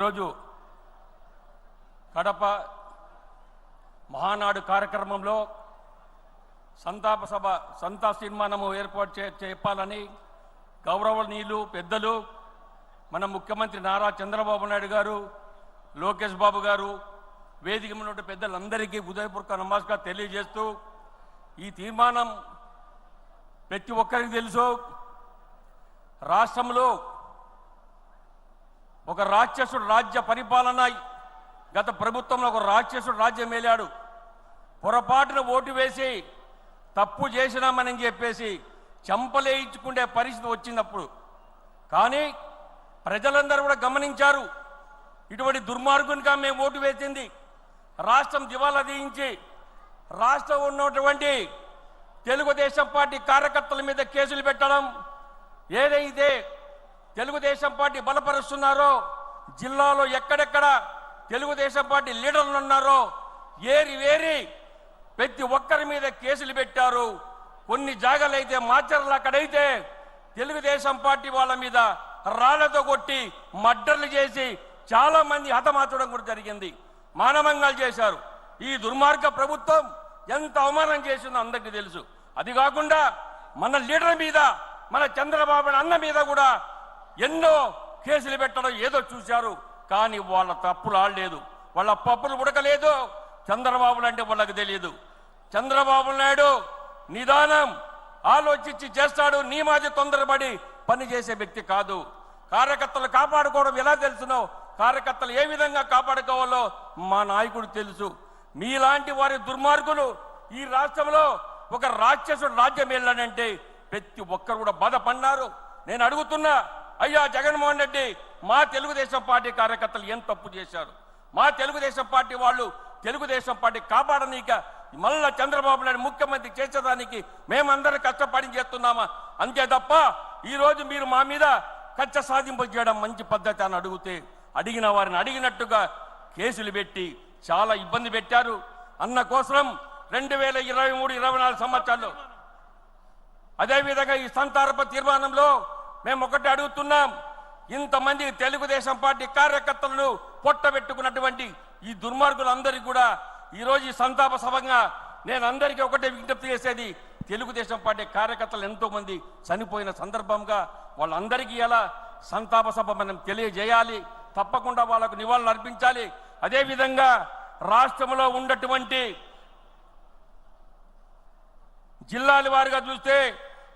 ఈరోజు కడప మహానాడు కార్యక్రమంలో సంతాప సభ తీర్మానము ఏర్పాటు చేయాలని గౌరవనీయులు పెద్దలు మన ముఖ్యమంత్రి నారా చంద్రబాబు నాయుడు గారు, లోకేష్ బాబు గారు, వేదిక ఉన్న పెద్దలందరికీ హృదయపూర్వక నమస్కారం తెలియజేస్తూ, ఈ తీర్మానం ప్రతి ఒక్కరికి తెలుసు. రాష్ట్రంలో ఒక రాక్షసుడు రాజ్య పరిపాలన, గత ప్రభుత్వంలో ఒక రాక్షసుడు రాజ్యం ఏలాడు. పొరపాటున ఓటు వేసి తప్పు చేసినామని చెప్పేసి చంపలేయించుకునే పరిస్థితి వచ్చినప్పుడు కానీ ప్రజలందరూ కూడా గమనించారు, ఇటువంటి దుర్మార్గునిగా మేము ఓటు వేసింది. రాష్ట్రం దివాలా తీయించి రాష్ట్రంలో ఉన్నటువంటి తెలుగుదేశం పార్టీ కార్యకర్తల మీద కేసులు పెట్టడం, ఏదైతే తెలుగుదేశం పార్టీ బలపరుస్తున్నారో, జిల్లాలో ఎక్కడెక్కడ తెలుగుదేశం పార్టీ లీడర్లు ఉన్నారో ఏరి ప్రతి ఒక్కరి మీద కేసులు పెట్టారు. కొన్ని జాగాలైతే మాచర్లు, అక్కడైతే తెలుగుదేశం పార్టీ వాళ్ళ మీద రాళ్లతో కొట్టి మర్డర్లు చేసి చాలా మంది హతమార్చడం కూడా జరిగింది. మానభంగాలు చేశారు. ఈ దుర్మార్గ ప్రభుత్వం ఎంత అవమానం చేసిందో అందరికీ తెలుసు. అది కాకుండా మన లీడర్ మీద, మన చంద్రబాబు అన్న మీద కూడా ఎన్నో కేసులు పెట్టడం ఏదో చూశారు. కానీ వాళ్ళ తప్పులు ఆడలేదు, వాళ్ళ పప్పులు ఉడకలేదు. చంద్రబాబు అంటే వాళ్ళకి తెలియదు. చంద్రబాబు నాయుడు నిదానం ఆలోచించి చేస్తాడు. నీ మాది తొందరపడి పని చేసే వ్యక్తి కాదు. కార్యకర్తలు కాపాడుకోవడం ఎలా తెలుసునో, కార్యకర్తలు ఏ విధంగా కాపాడుకోవాలో మా నాయకుడు తెలుసు. మీలాంటి వారి దుర్మార్గులు ఈ రాష్ట్రంలో ఒక రాక్షసుడు రాజ్యం వెళ్ళాడంటే ప్రతి ఒక్కరు కూడా బాధపడినారు. నేను అడుగుతున్నా, అయ్యా జగన్మోహన్ రెడ్డి, మా తెలుగుదేశం పార్టీ కార్యకర్తలు ఏం తప్పు చేశారు? మా తెలుగుదేశం పార్టీ వాళ్ళు తెలుగుదేశం పార్టీ కాపాడనీక మళ్ళా చంద్రబాబు నాయుడు ముఖ్యమంత్రి చేసేదానికి మేమందరం కష్టపడి చేస్తున్నామా? అంతే తప్ప ఈరోజు మీరు మా మీద కక్ష సాధింపు చేయడం మంచి పద్ధతి అని అడిగిన వారిని అడిగినట్టుగా కేసులు పెట్టి చాలా ఇబ్బంది పెట్టారు. అన్న కోసం 2023-24 సంవత్సరాల్లో అదేవిధంగా ఈ సంతాప తీర్మానంలో మేము ఒకటి అడుగుతున్నాం, ఇంతమంది తెలుగుదేశం పార్టీ కార్యకర్తలను పొట్టబెట్టుకున్నటువంటి ఈ దుర్మార్గులందరికీ కూడా ఈరోజు ఈ సంతాప సభగా నేను అందరికీ ఒకటే విజ్ఞప్తి చేసేది, తెలుగుదేశం పార్టీ కార్యకర్తలు ఎంతో మంది చనిపోయిన సందర్భంగా వాళ్ళందరికీ ఎలా సంతాప సభ మనం తెలియజేయాలి, తప్పకుండా వాళ్ళకు నివాళులు అర్పించాలి. అదేవిధంగా రాష్ట్రంలో ఉన్నటువంటి జిల్లాల వారిగా చూస్తే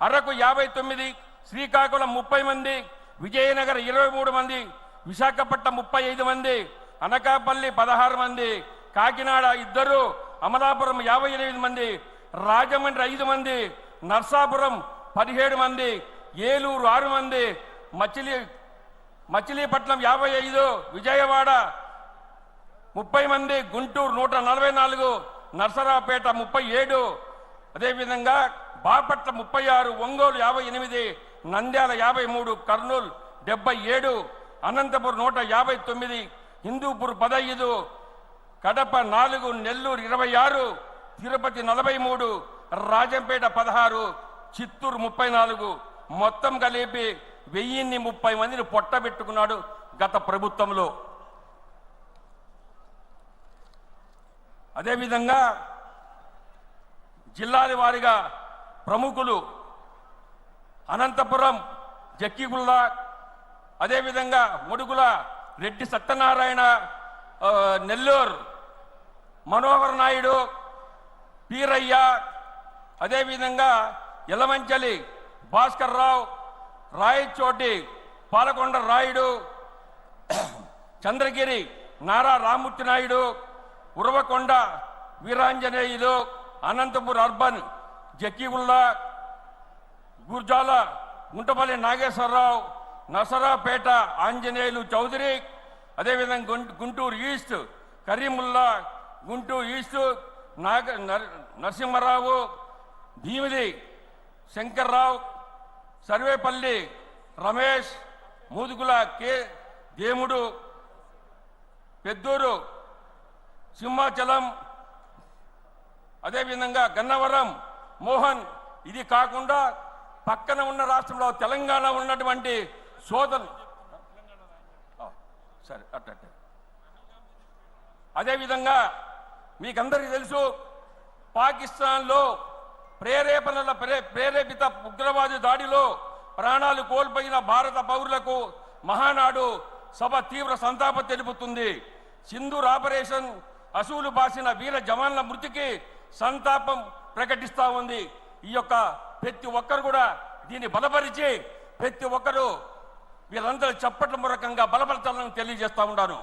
అరకు 59, శ్రీకాకుళం 30 మంది, విజయనగరం 23 మంది, విశాఖపట్నం 35 మంది, అనకాపల్లి 16 మంది, కాకినాడ 2, అమలాపురం 58 మంది, రాజమండ్రి 5 మంది, నర్సాపురం 17 మంది, ఏలూరు 6 మంది, మచిలీపట్నం 55, విజయవాడ 30 మంది, గుంటూరు 144, నర్సరావుపేట 37, అదేవిధంగా బాపట్ల 36, ఒంగోలు 58, నంద్యాల 53, కర్నూలు 77, అనంతపురం 159, హిందూపూర్ 15, కడప 4, నెల్లూరు 26, తిరుపతి 43, రాజంపేట 16, చిత్తూరు 34, మొత్తం కలిపి 1030 మందిని పొట్టబెట్టుకున్నాడు గత ప్రభుత్వంలో. అదేవిధంగా జిల్లాల వారిగా ప్రముఖులు అనంతపురం జక్కిగుళ్ళ, అదేవిధంగా ముడుగుల రెడ్డి సత్యనారాయణ, నెల్లూరు మనోహర్ నాయుడు, పీరయ్య, అదేవిధంగా యలమంచలి భాస్కర్ రావు, రాయచోటి పాలకొండ రాయుడు, చంద్రగిరి నారా రామూర్తి నాయుడు, ఉరవకొండ వీరాంజనేయులు, అనంతపూర్ అర్బన్ జక్కిగుళ్ళ, గుర్జాల గుంటపల్లి నాగేశ్వరరావు, నసరాపేట ఆంజనేయులు చౌదరి, అదేవిధంగా Guntur east Karimulla, Guntur east Narasimharao, Bhimidi Shankarrao, Sarvepalli Ramesh, Mudugula K Demudu, Peddur Simhachalam, అదేవిధంగా గన్నవరం మోహన్. ఇది కాకుండా పక్కన ఉన్న రాష్ట్రంలో తెలంగాణ ఉన్నటువంటి సరే అట్టే. అదేవిధంగా మీకందరికీ తెలుసు, పాకిస్తాన్లో ప్రేరేపిత ఉగ్రవాది దాడిలో ప్రాణాలు కోల్పోయిన భారత పౌరులకు మహానాడు సభ తీవ్ర సంతాపం తెలుపుతుంది. సింధూర్ ఆపరేషన్ అసూలు బాసిన వీర జవాన్ల మృతికి సంతాపం ప్రకటిస్తా ఉంది. ఈ యొక్క ప్రతి ఒక్కరు కూడా దీన్ని బలపరిచి ప్రతి ఒక్కరూ వీరందరూ చప్పట్ల మూలకంగా బలపరచాలని తెలియజేస్తా ఉన్నాను.